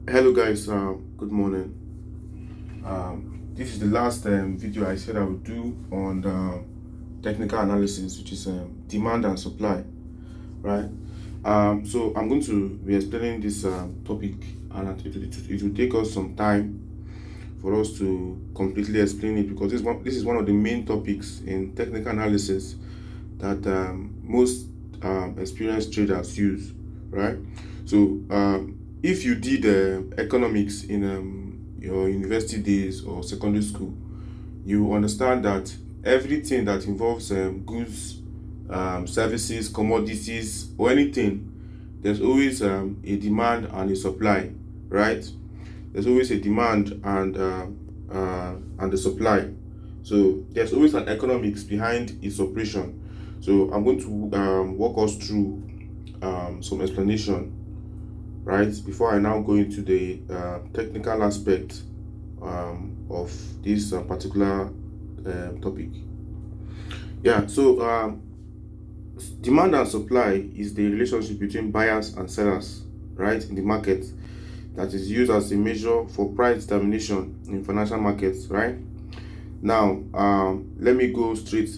Hello guys, good morning. This is the last video I said I would do on technical analysis, which is demand and supply, right? So I'm going to be explaining this topic, and it will take us some time for us to completely explain it, because this is one of the main topics in technical analysis that most experienced traders use, right? So if you did economics in your university days or secondary school, you understand that everything that involves goods, services, commodities, or anything, there's always a demand and a supply, right? There's always a demand and the supply. So there's always an economics behind its operation. So I'm going to walk us through some explanation, right, before I now go into the technical aspect of this particular topic. Yeah, so demand and supply is the relationship between buyers and sellers, right, in the market, that is used as a measure for price determination in financial markets, right? Now, let me go straight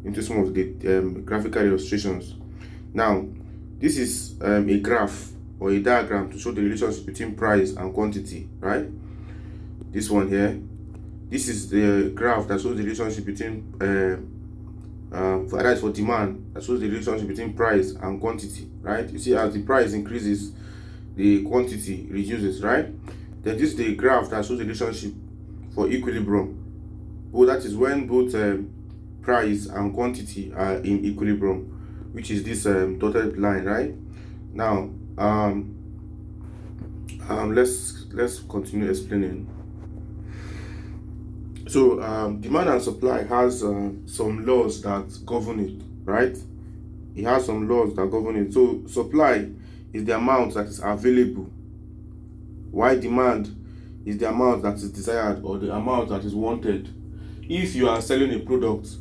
into some of the graphical illustrations. Now, this is a graph or a diagram to show the relationship between price and quantity, right? This one here, this is the graph that shows the relationship between that is for demand, that shows the relationship between price and quantity, right? You see, as the price increases, the quantity reduces, right? Then this is the graph that shows the relationship for equilibrium. Well, that is when both price and quantity are in equilibrium, which is this dotted line, right? Now, let's continue explaining. So, demand and supply has some laws that govern it, right? It has some laws that govern it. So, supply is the amount that is available, while demand is the amount that is desired or the amount that is wanted. If you are selling a product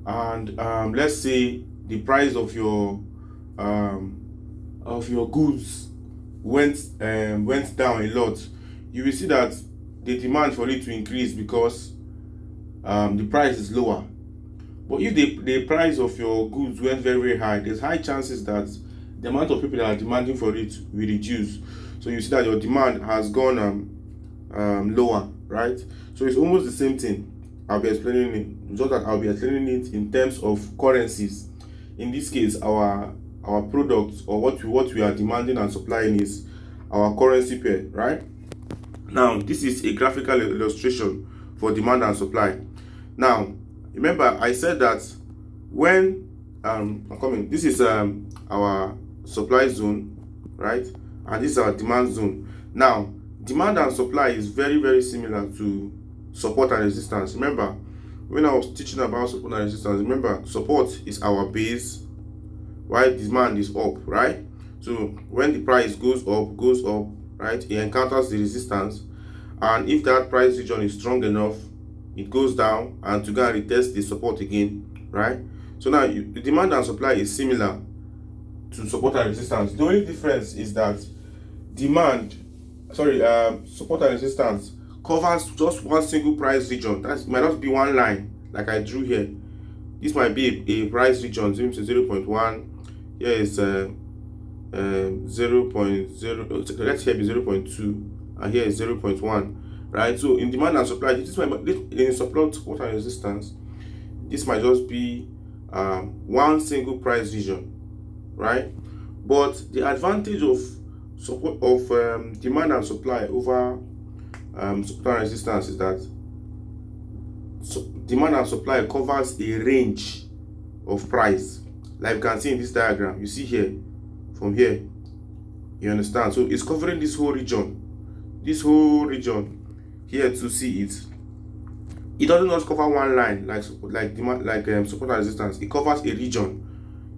and let's say the price of your goods went down a lot, you will see that the demand for it to increase because the price is lower. But if the price of your goods went very, very high, there's high chances that the amount of people that are demanding for it will reduce. So you see that your demand has gone lower, right? So it's almost the same thing. I'll be explaining it, just that I'll be explaining it in terms of currencies. In this case, our products, or what we are demanding and supplying, is our currency pair, right? Now, this is a graphical illustration for demand and supply. Now, remember I said that when this is our supply zone, right, and this is our demand zone. Now, demand and supply is very, very similar to support and resistance. Remember when I was teaching about support and resistance, remember support is our base while demand is up, right? So when the price goes up, right, it encounters the resistance, and if that price region is strong enough, it goes down and to go and retest the support again, right? So now the demand and supply is similar to support and resistance. The only difference is that support and resistance covers just one single price region. That might not be one line like I drew here. This might be a price region, 0.1. Here is 0.0. Let's here be 0.2, and here is 0.1. Right? So in demand and supply, in support and resistance, this might just be one single price region, right? But the advantage of support of demand and supply over support and resistance is that demand and supply covers a range of price, like you can see in this diagram. You see here, from here, you understand? So it's covering this whole region here. To see it, it doesn't just cover one line like demand, like support and resistance. It covers a region,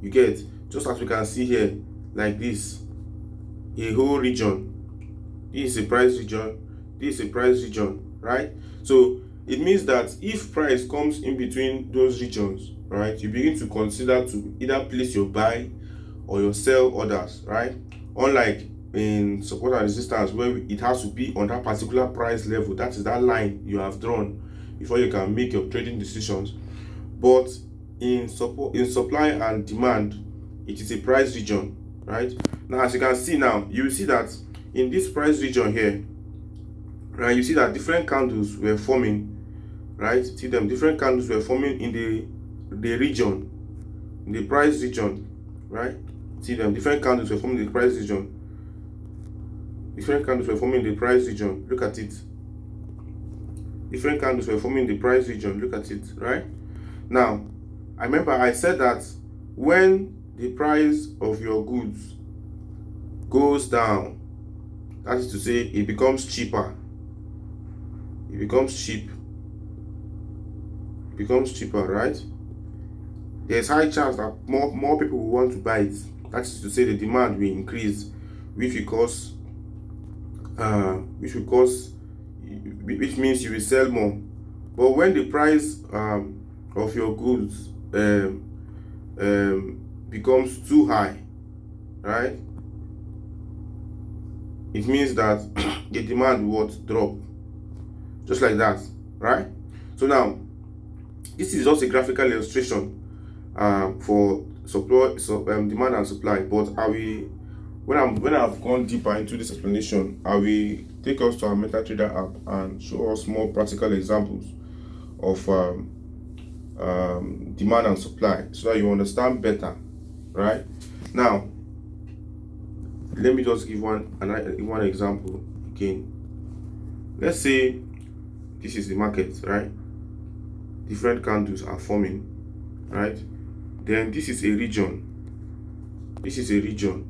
you get, just as we can see here, like this, a whole region. This is a price region, this is a price region, right? So it means that if price comes in between those regions, right, you begin to consider to either place your buy or your sell orders, right? Unlike in support and resistance where it has to be on that particular price level. That is that line you have drawn before you can make your trading decisions. But in supply and demand, it is a price region, right? Now, as you can see now, you will see that in this price region here, right, you see that different candles were forming, right? See them, different candles were forming in the region, in the price region, right? See them, different candles were forming in the price region. Different candles were forming in the price region. Look at it. Different candles were forming in the price region. Look at it, right? Now, I remember I said that when the price of your goods goes down, that is to say, it becomes cheaper. It becomes cheap. It becomes cheaper, right? There's high chance that more people will want to buy it. That is to say, the demand will increase, which means you will sell more. But when the price of your goods becomes too high, right, it means that the demand will drop, just like that, right? So now, this is just a graphical illustration for supply, demand and supply. But when I've gone deeper into this explanation, I will take us to our MetaTrader app and show us more practical examples of demand and supply, so that you understand better, right? Now, let me just give one example again. Let's say this is the market, right? Different candles are forming, right? Then this is a region. This is a region.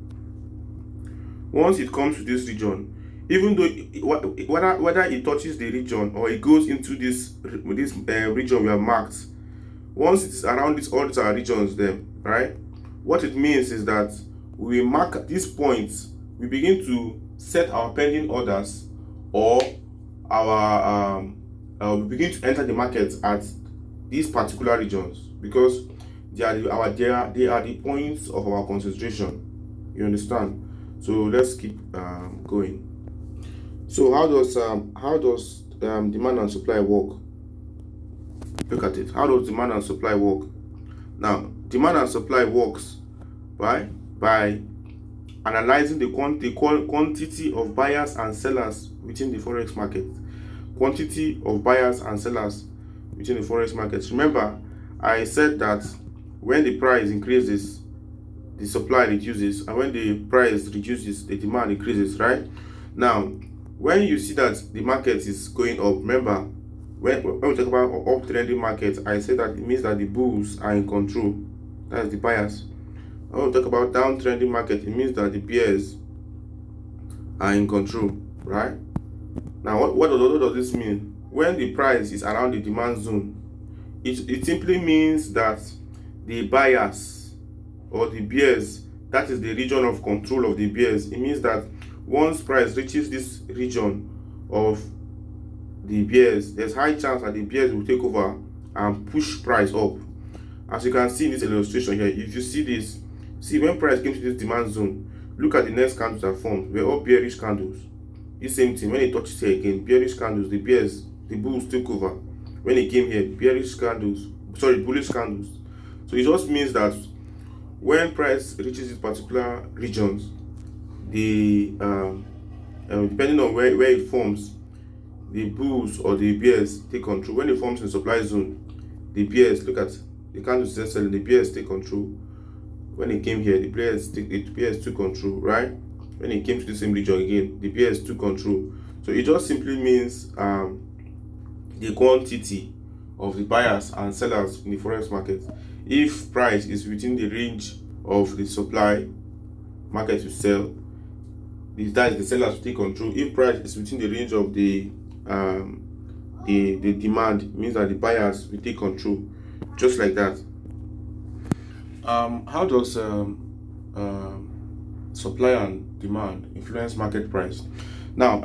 Once it comes to this region, even though whether it touches the region or it goes into this region we have marked, once it's around all these regions, then, right, what it means is that we mark at this point, we begin to set our pending orders, or we begin to enter the market at these particular regions, because they are the points of our concentration. You understand? So let's keep going. So how does demand and supply work? Look at it. How does demand and supply work? Now, demand and supply works by analyzing the quantity of buyers and sellers within the forex market. Quantity of buyers and sellers within the forex market. Remember, I said that when the price increases, the supply reduces, and when the price reduces, the demand increases, right? Now, when you see that the market is going up, remember, when we talk about uptrending market, I say that it means that the bulls are in control. That's the buyers. When we talk about downtrending market, it means that the bears are in control, right? Now, what does this mean? When the price is around the demand zone, it simply means that the buyers or the bears, that is the region of control of the bears. It means that once price reaches this region of the bears, there's high chance that the bears will take over and push price up. As you can see in this illustration here, if you see this, see when price came to this demand zone, look at the next candles that formed. We're all bearish candles. The same thing, when it touches here again, bearish candles, the bulls took over. When it came here, bullish candles. So it just means that when price reaches these particular regions, depending on where it forms, the bulls or the bears take control. When it forms in supply zone, the bears, look at the candles just selling, the bears take control. When it came here, the bears took control, right? When it came to the same region again, the bears took control. So it just simply means the quantity of the buyers and sellers in the forex market. If price is within the range of the supply, market will sell. That is, the sellers will take control. If price is within the range of the demand, it means that the buyers will take control, just like that. How does supply and demand influence market price? Now,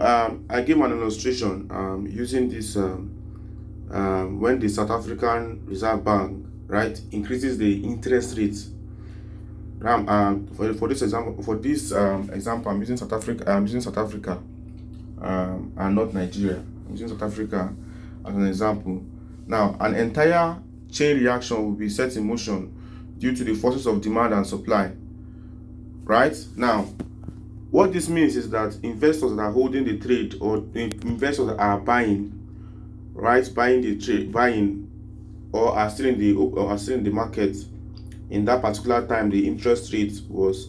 I gave an illustration using this when the South African Reserve Bank, right, increases the interest rate, For this example, I'm using South Africa. And not Nigeria. I'm using South Africa as an example. Now, an entire chain reaction will be set in motion due to the forces of demand and supply. Right now, what this means is that investors that are holding the trade, or investors that are buying, or are still in the market in that particular time the interest rate was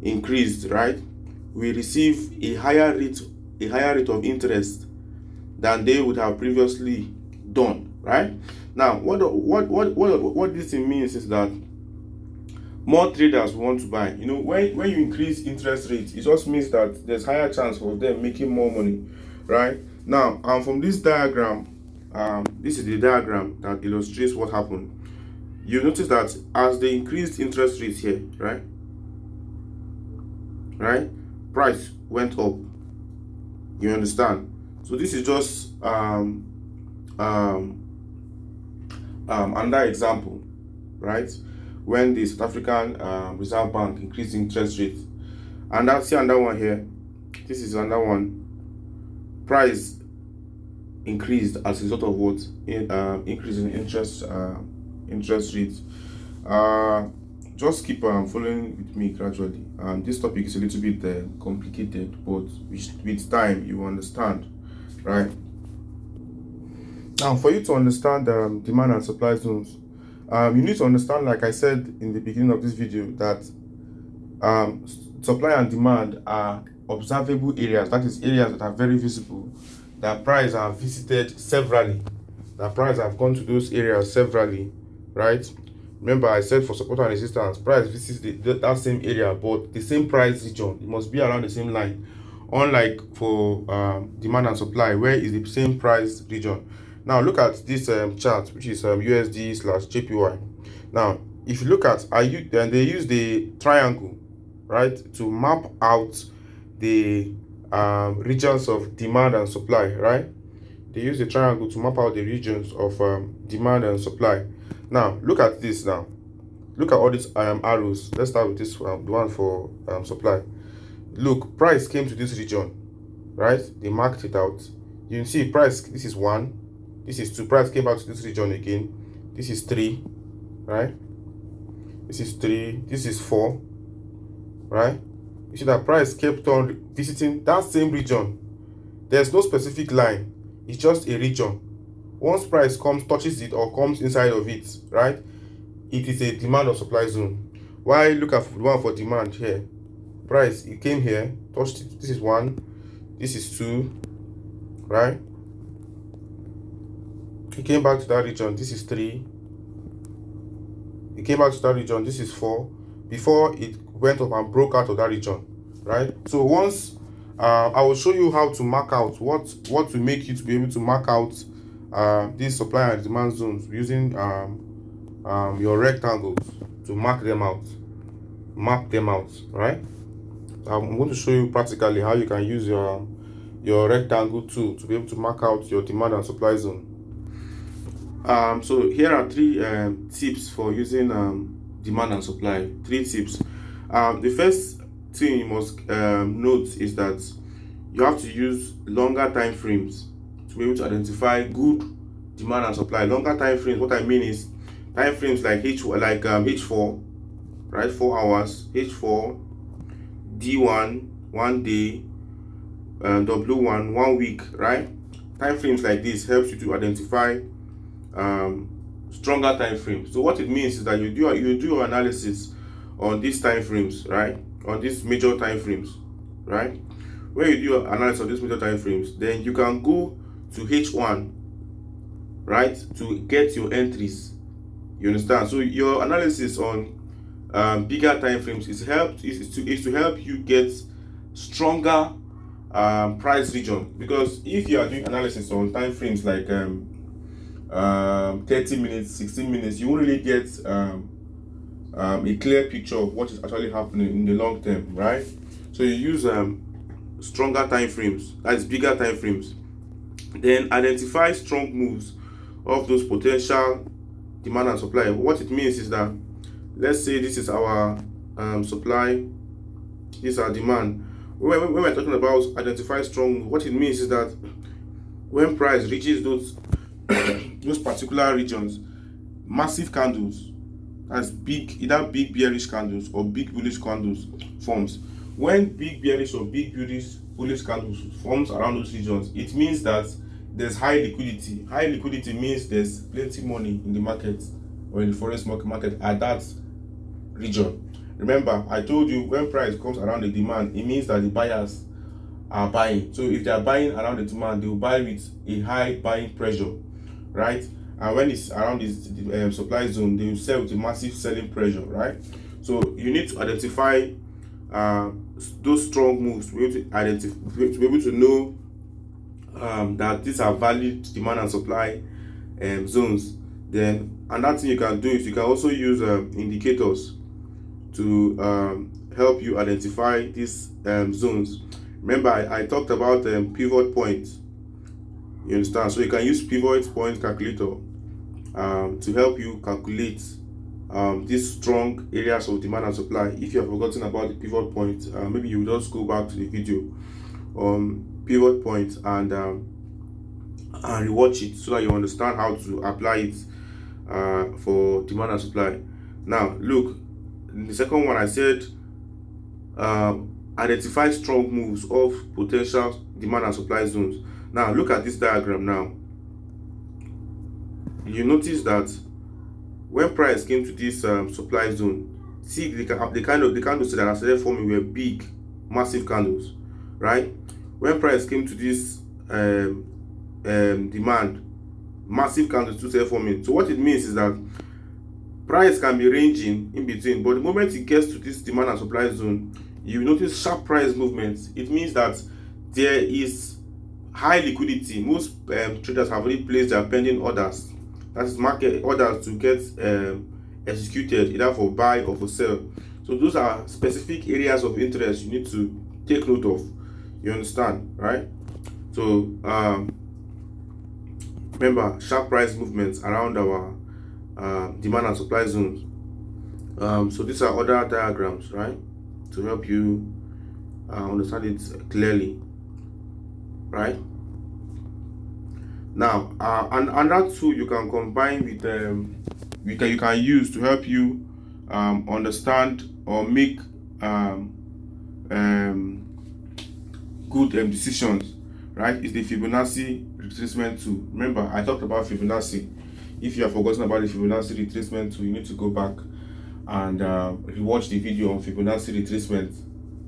increased, right? We receive a higher rate of interest than they would have previously done, right? Now, what this means is that more traders want to buy. When you increase interest rates, it just means that there's higher chance of them making more money, right? Now, from this diagram, this is the diagram that illustrates what happened. You notice that as they increased interest rates here, right, price went up. You understand? So this is just another example, right? When the South African Reserve Bank increased interest rates, and that's another one here. This is another one. Price increased as a result of what? Increase in interest rates. Just keep following with me gradually. This topic is a little bit complicated, but with time you understand, right? Now, for you to understand demand and supply zones, you need to understand, like I said in the beginning of this video, that supply and demand are observable areas. That is, areas that are very visible, that price have visited severally, that price have gone to those areas severally, right? Remember, I said for support and resistance, price visits that same area, but the same price region. It must be around the same line. Unlike for demand and supply, where is the same price region. Now look at this chart, which is USD/JPY. Now, if you look at they use the triangle, right, to map out the regions of demand and supply, right? They use the triangle to map out the regions of demand and supply. Now look at this. Now look at all these arrows. Let's start with this one, the one for supply. Look, price came to this region, right? They marked it out. You can see price, this is 1, this is 2. Price came back to this region again. This is 3, right? This is 3, this is 4, right? You see that price kept on visiting that same region. There's no specific line, it's just a region. Once price touches it or comes inside of it, right, it is a demand or supply zone. Why look at the one for demand here? Price, it came here, touched it. This is 1, this is 2, right? It came back to that region. This is 3. It came back to that region. This is 4. Before it went up and broke out of that region, right? So once I will show you how to mark out what to make you to be able to mark out these supply and demand zones using your rectangles to mark them out, right? I'm going to show you practically how you can use your rectangle tool to be able to mark out your demand and supply zone. So here are 3 tips for using demand and supply. 3 tips. The first thing you must note is that you have to use longer time frames to be able to identify good demand and supply. Longer time frames, what I mean is time frames like H4, right, 4 hours, H4, D1, 1 day, W1, 1 week, right? Time frames like this helps you to identify stronger time frames. So what it means is that you do your analysis on these time frames, right? On these major time frames, right? When you do your analysis on these major time frames, then you can go to H1, right, to get your entries. You understand? So your analysis on bigger time frames is to help you get stronger price region. Because if you are doing analysis on time frames like 30 minutes, 16 minutes, you won't really get a clear picture of what is actually happening in the long term, right? So you use stronger time frames, that's bigger time frames. Then identify strong moves of those potential demand and supply. What it means is that let's say this is our supply, this is our demand. When we're talking about identify strong, what it means is that when price reaches those those particular regions, massive candles, as big, either big bearish candles or big bullish candles forms. When big bearish or big bullish candles forms around those regions, it means that there's high liquidity. High liquidity means there's plenty money in the market or in the forex market at that region. Remember, I told you when price comes around the demand, it means that the buyers are buying. So if they are buying around the demand, they will buy with a high buying pressure, right? And when it's around this supply zone, they will sell with a massive selling pressure, right? So you need to identify those strong moves to be able to know that these are valid demand and supply zones. Then another thing you can do is you can also use indicators to help you identify these zones. Remember, I talked about pivot points. You understand? So you can use pivot point calculator to help you calculate these strong areas of demand and supply. If you have forgotten about the pivot point, maybe you just go back to the video on pivot point and rewatch it so that you understand how to apply it for demand and supply. Now look, in the second one I said identify strong moves of potential demand and supply zones. Now look at this diagram. Now you notice that when price came to this supply zone, see the candles that are started forming were big, massive candles, right? When price came to this demand, massive candles to start forming. So what it means is that price can be ranging in between, but the moment it gets to this demand and supply zone, you notice sharp price movements. It means that there is high liquidity. Most traders have already placed their pending orders, that is market orders, to get executed either for buy or for sell. So those are specific areas of interest you need to take note of. You understand, right? So remember, sharp price movements around our demand and supply zones. So these are other diagrams, right, to help you understand it clearly, right? Now and another tool you can combine with you can use to help you understand or make good decisions, right, is the Fibonacci retracement tool. Remember, I talked about Fibonacci. If you have forgotten about the Fibonacci retracement tool, you need to go back and rewatch the video on Fibonacci retracement,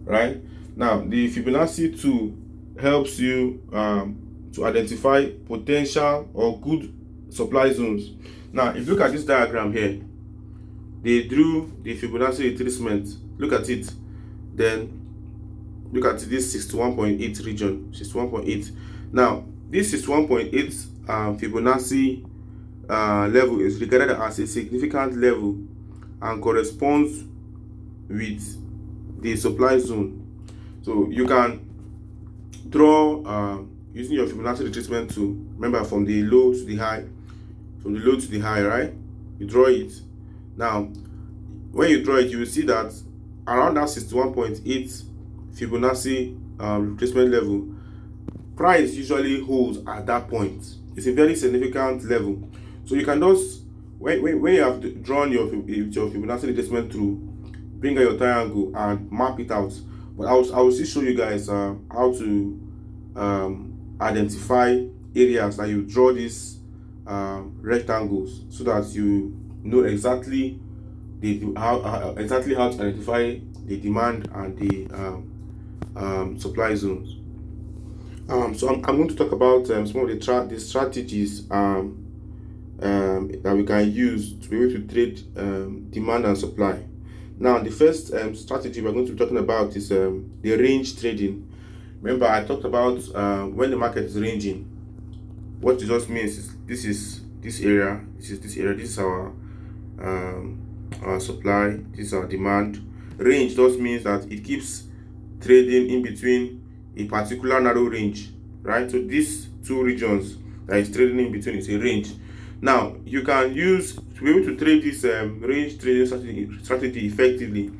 right? Now the Fibonacci tool helps you to identify potential or good supply zones. Now if you look at this diagram here, they drew the Fibonacci retracement. Look at it. Then look at this 61.8 region, 61.8. Now this 61.8 Fibonacci level is regarded as a significant level and corresponds with the supply zone. So you can draw using your Fibonacci retracement tool. Remember, from the low to the high, right? You draw it. Now when you draw it, you will see that around that 61.8 Fibonacci retracement level, price usually holds at that point. It's a very significant level. So you can just, when you have drawn your Fibonacci retracement tool, bring out your triangle and map it out. But I will still show you guys how to identify areas that you draw these rectangles, so that you know exactly how to identify the demand and the supply zones. So I'm going to talk about some of the strategies that we can use to be able to trade demand and supply. Now the first strategy we're going to be talking about is the range trading. Remember, I talked about when the market is ranging, what it just means is this is this area, this is our supply, this is our demand. Range just means that it keeps trading in between a particular narrow range, right? So these two regions that is trading in between is a range. Now you can use, to be able to trade this range trading strategy effectively,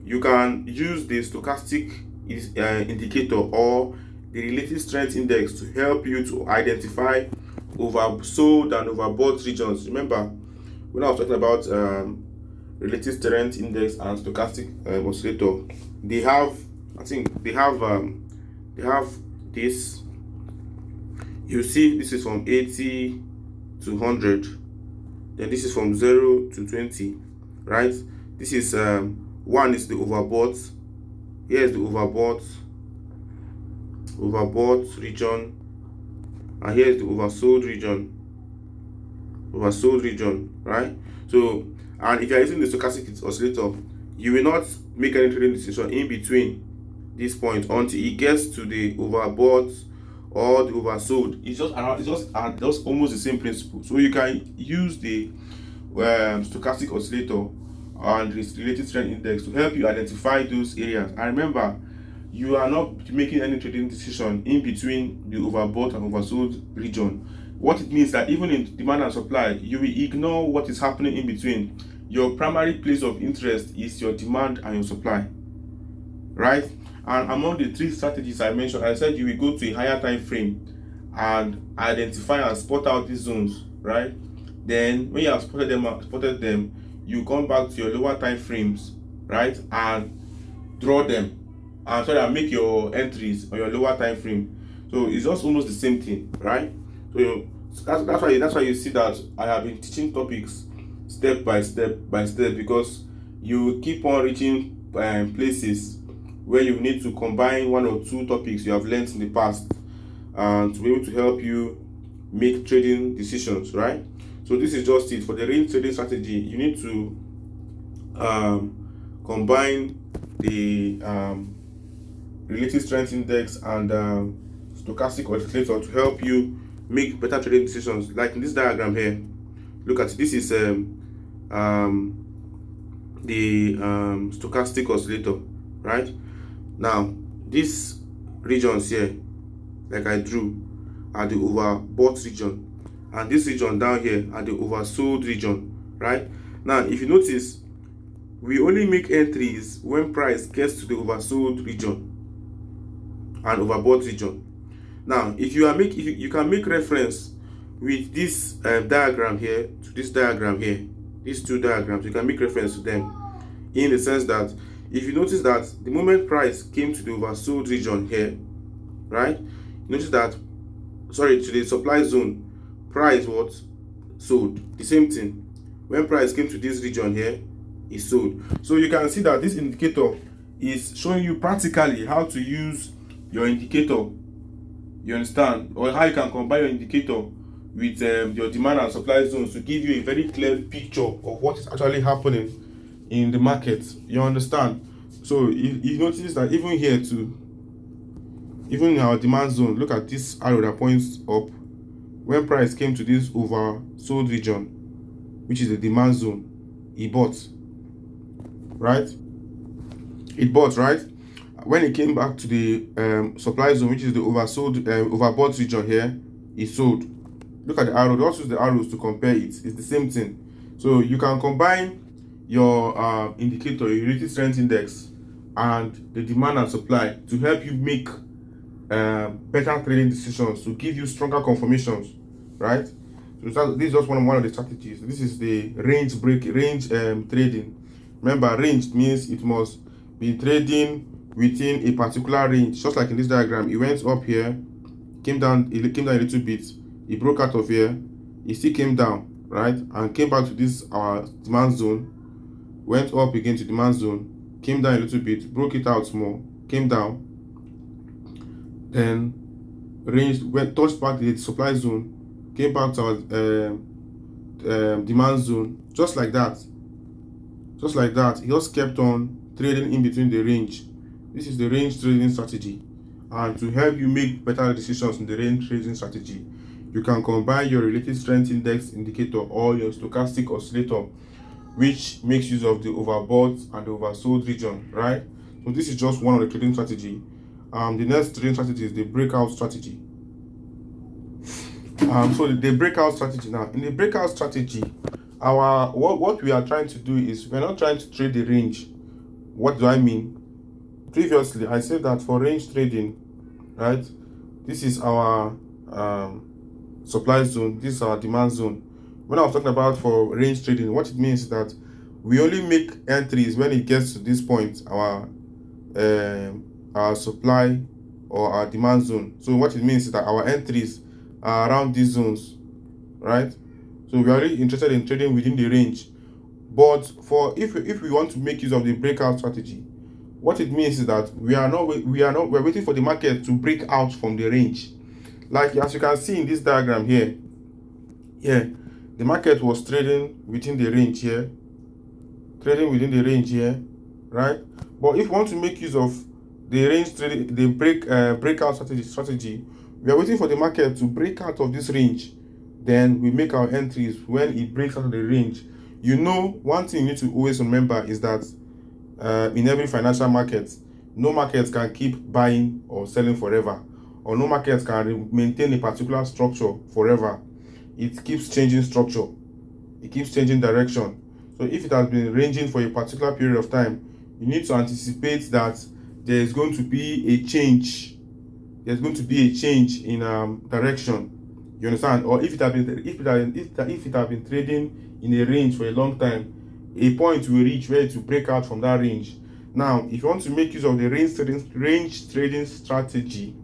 you can use the stochastic indicator or the relative strength index to help you to identify oversold and overbought regions. Remember when I was talking about relative strength index and stochastic oscillator, they have, I think they have this. You see, this is from 80 to 100, then this is from 0 to 20, right? This is one is the overbought. Here is the overbought region, and here is the oversold region, right? So, and if you are using the stochastic oscillator, you will not make any trading decision in between this point until it gets to the overbought or the oversold. It's just almost the same principle. So you can use the stochastic oscillator and its relative strength index to help you identify those areas. And remember, you are not making any trading decision in between the overbought and oversold region. What it means that even in demand and supply, you will ignore what is happening in between. Your primary place of interest is your demand and your supply, right? And among the three strategies I mentioned, I said you will go to a higher time frame and identify and spot out these zones, right? Then when you have spotted them, you come back to your lower time frames, right, and draw them, and so that make your entries on your lower time frame. So it's just almost the same thing, right? So that's why you see that I have been teaching topics step by step because you keep on reaching places where you need to combine one or two topics you have learned in the past and to be able to help you make trading decisions, right? So this is just it. For the range trading strategy, you need to combine the relative strength index and stochastic oscillator to help you make better trading decisions. Like in this diagram here, look at it. This is the stochastic oscillator, right? Now these regions here, like I drew, are the overbought region, and this region down here are the oversold region, right? Now if you notice, we only make entries when price gets to the oversold region and overbought region. Now if you can make reference with this diagram here to this diagram here, these two diagrams, you can make reference to them in the sense that if you notice that the moment price came to the oversold region here, right, notice that, sorry, to the supply zone, price was sold. The same thing, when price came to this region here, is sold. So you can see that this indicator is showing you practically how to use your indicator, you understand, or how you can combine your indicator with your demand and supply zones to give you a very clear picture of what is actually happening in the market, you understand. So you notice that even here too, even in our demand zone, look at this arrow that points up. When price came to this oversold region, which is the demand zone, it bought, right? It bought, right? When it came back to the supply zone, which is the overbought region here, it sold. Look at the arrow. Just use the arrows to compare it. It's the same thing. So you can combine your indicator, your relative strength index, and the demand and supply to help you make better trading decisions, to give you stronger confirmations, right? So this is just one of the strategies. This is the range trading. Remember, range means it must be trading within a particular range. Just like in this diagram, it went up here, came down a little bit, it broke out of here, it still came down, right, and came back to this our demand zone, went up again to demand zone, came down a little bit, broke it out more, came down, then range went touched back the supply zone, came back to our demand zone, just like that. It just kept on trading in between the range. This is the range trading strategy, and to help you make better decisions in the range trading strategy, you can combine your relative strength index indicator or your stochastic oscillator, which makes use of the overbought and the oversold region, right? So this is just one of the trading strategy. The next trading strategy is the breakout strategy. So the breakout strategy now. In the breakout strategy, what we are trying to do is we're not trying to trade the range. What do I mean? Previously, I said that for range trading, right? This is our supply zone. This is our demand zone. When I was talking about for range trading, what it means is that we only make entries when it gets to this point, our supply or our demand zone. So what it means is that our entries are around these zones, right? So we are really interested in trading within the range. But for if we want to make use of the breakout strategy, what it means is that we're waiting for the market to break out from the range. Like as you can see in this diagram here, the market was trading within the range here, right? But if you want to make use of the range trading, the breakout strategy, we are waiting for the market to break out of this range. Then we make our entries when it breaks out of the range. You know, one thing you need to always remember is that in every financial market, no market can keep buying or selling forever, or no market can maintain a particular structure forever. It keeps changing structure, it keeps changing direction. So if it has been ranging for a particular period of time, you need to anticipate that there is going to be a change. There's going to be a change in direction. You understand? Or if it has been trading in a range for a long time, a point will reach where it will break out from that range. Now, if you want to make use of the range trading strategy,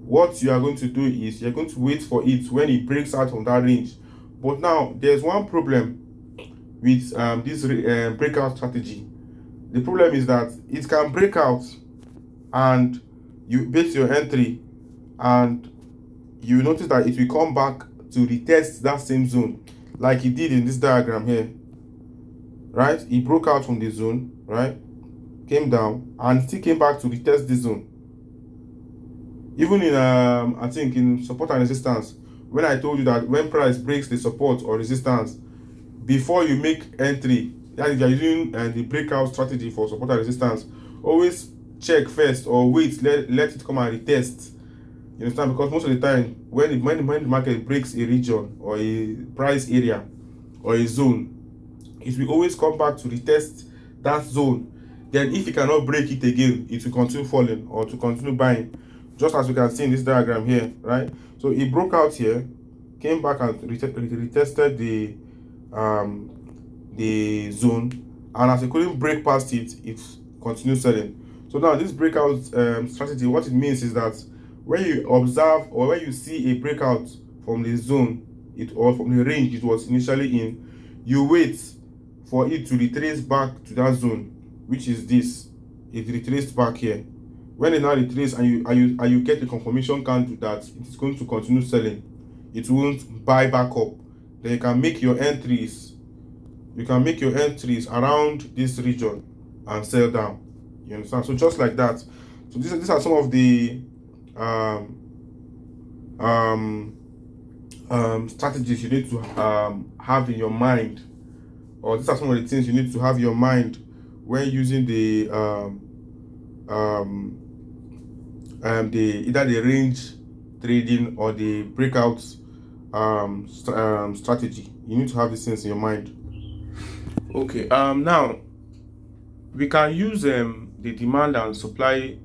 what you are going to do is you're going to wait for it when it breaks out from that range. But now there's one problem with this breakout strategy. The problem is that it can break out and you base your entry, and you notice that it will come back to retest that same zone, like it did in this diagram here, right? It broke out from the zone, right? Came down and still came back to retest this zone. Even in I think in support and resistance, when I told you that when price breaks the support or resistance, before you make entry, that is, you're using the breakout strategy for support and resistance, always check first or wait, let it come and retest. You understand? Because most of the time when the market breaks a region or a price area or a zone, it will always come back to retest that zone. Then if it cannot break it again, it will continue falling or to continue buying, just as you can see in this diagram here, right? So it broke out here, came back and retested the zone, and as it couldn't break past it, it continued selling. So now this breakout strategy, what it means is that when you observe or when you see a breakout from the zone or from the range it was initially in, you wait for it to retrace back to that zone, which is this. It retraced back here. When it now retrace and you get the confirmation candle that it is going to continue selling, it won't buy back up, then you can make your entries. You can make your entries around this region and sell down. You understand? So just like that. So these are some of the strategies you need to have in your mind, or these are some of the things you need to have in your mind when using the either the range trading or the breakout strategy. You need to have these things in your mind. Okay, now we can use the demand and supply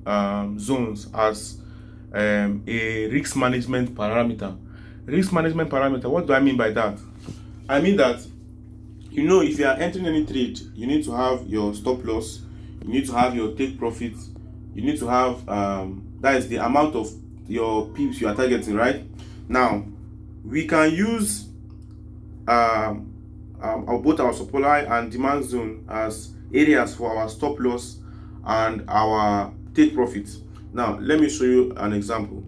zones as a risk management parameter. Risk management parameter, what do I mean by that? I mean that, you know, if you are entering any trade, you need to have your stop loss, you need to have your take profit, you need to have that is the amount of your pips you are targeting, right? Now we can use both our supply and demand zone as areas for our stop loss and our take profit. Now let me show you an example.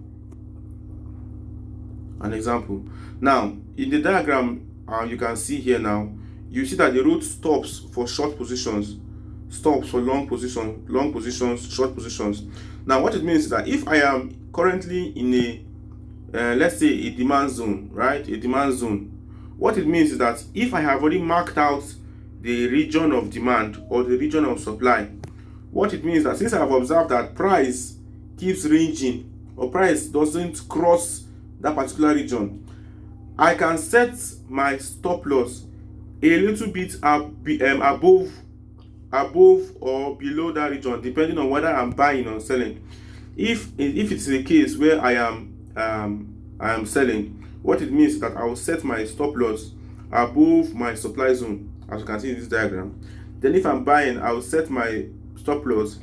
Now in the diagram, you can see here now, you see that the root stops for short positions, stops for long positions, short positions. Now what it means is that if I am currently in a let's say a demand zone, right? A demand zone. What it means is that if I have already marked out the region of demand or the region of supply, what it means is that since I have observed that price keeps ranging or price doesn't cross that particular region, I can set my stop loss a little bit above or below that region, depending on whether I'm buying or selling. If it's a case where I am selling, what it means is that I will set my stop loss above my supply zone, as you can see in this diagram. Then if I'm buying, I will set my stop loss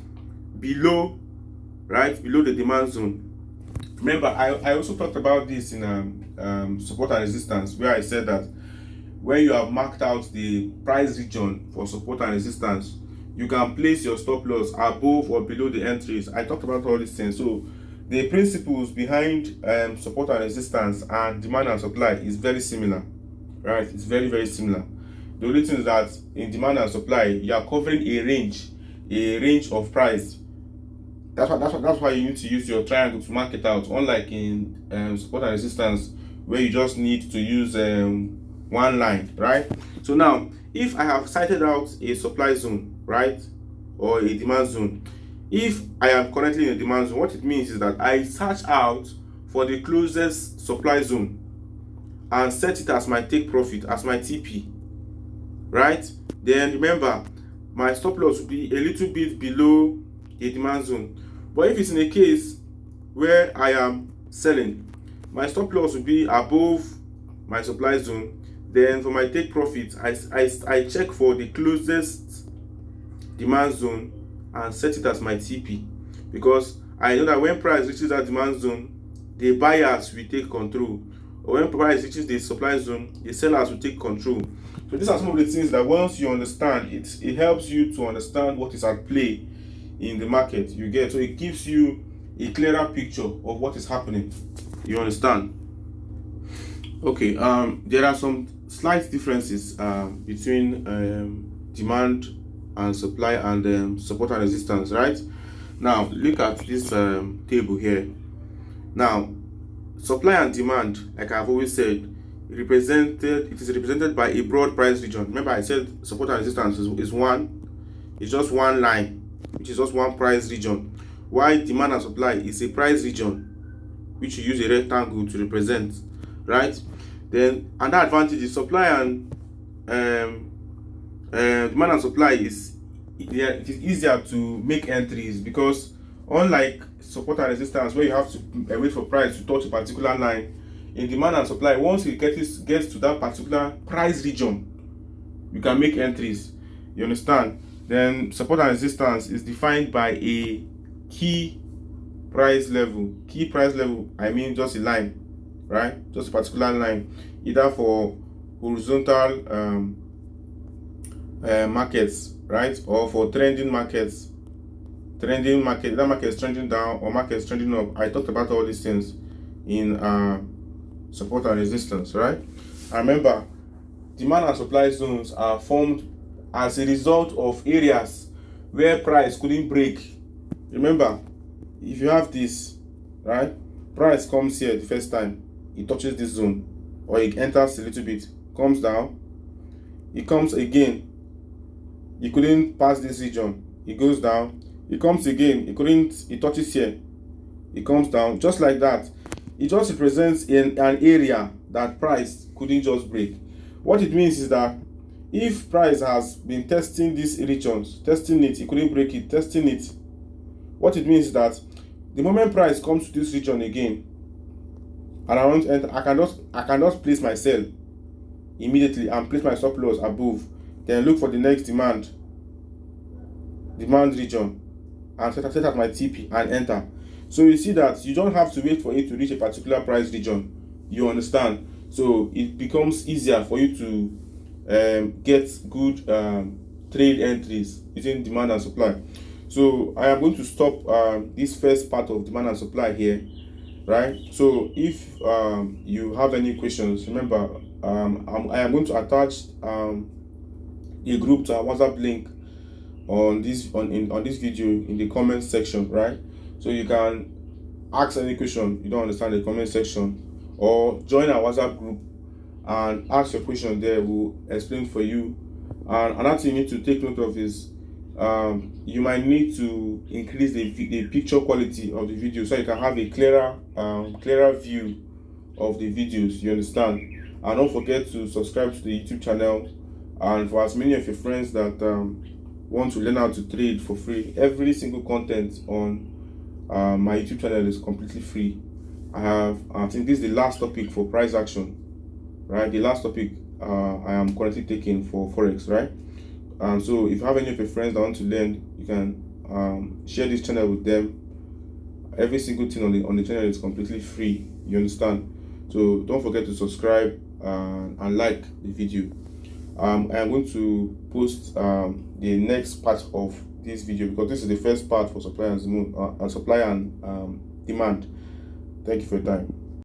below, below the demand zone. Remember, I also talked about this in support and resistance, where I said that when you have marked out the price region for support and resistance, you can place your stop loss above or below the entries. I talked about all these things. So the principles behind support and resistance and demand and supply is very similar, right? It's very, very similar. The only thing is that in demand and supply, you are covering a range of price. That's why you need to use your triangle to mark it out. Unlike in support and resistance, where you just need to use one line, right? So now, if I have cited out a supply zone, right, or a demand zone, if I am currently in a demand zone, what it means is that I search out for the closest supply zone and set it as my take profit, as my TP, right? Then remember, my stop loss will be a little bit below a demand zone. But if it's in a case where I am selling, my stop loss will be above my supply zone. Then for my take profit, I check for the closest demand zone and set it as my TP, because I know that when price reaches that demand zone, the buyers will take control, or when price reaches the supply zone, the sellers will take control. So these are some of the things that once you understand, it helps you to understand what is at play in the market. You get, so it gives you a clearer picture of what is happening. You understand? Okay, there are some slight differences between demand and supply and support and resistance, right? Now look at this table here. Now, supply and demand, like I've always said, it is represented by a broad price region. Remember, I said support and resistance is just one line, which is just one price region, while demand and supply is a price region which you use a rectangle to represent, right? Then another advantage is supply and demand and supply it is easier to make entries, because unlike support and resistance where you have to wait for price to touch a particular line, in demand and supply, once it gets to that particular price region, you can make entries. You understand? Then support and resistance is defined by a key price level. Key price level, I mean just a line, right? Just a particular line, either for horizontal markets, right, or for trending markets. Trending market, that market is trending down or market is trending up. I talked about all these things in support and resistance, right? And remember, demand and supply zones are formed as a result of areas where price couldn't break. Remember, if you have this, right, price comes here the first time, it touches this zone, or it enters a little bit, comes down, it comes again, it couldn't pass this region, it goes down, it comes again, it touches here, it comes down, just like that. It just represents an area that price couldn't just break. What it means is that if price has been testing these regions, testing it couldn't break it, testing it, what it means is that the moment price comes to this region again, and I want to enter, I can just place my sell immediately and place my stop loss above, then look for the next demand region and set at my TP and enter. So you see that you don't have to wait for it to reach a particular price region. You understand? So it becomes easier for you to get good trade entries using demand and supply. So I am going to stop this first part of demand and supply here, right? So if you have any questions, remember I am going to attach a group to our WhatsApp link on this video in the comment section, right? So you can ask any question you don't understand in the comment section, or join our WhatsApp group and ask your question there. We'll explain for you. And another thing you need to take note of is you might need to increase the picture quality of the video so you can have a clearer view of the videos. You understand? And don't forget to subscribe to the YouTube channel. And for as many of your friends that want to learn how to trade for free, every single content on my YouTube channel is completely free. I think this is the last topic for price action, right? The last topic I am currently taking for Forex, right? So if you have any of your friends that want to learn, you can share this channel with them. Every single thing on the channel is completely free, you understand? So don't forget to subscribe and like the video. I'm going to post the next part of this video, because this is the first part for supply and demand. Thank you for your time.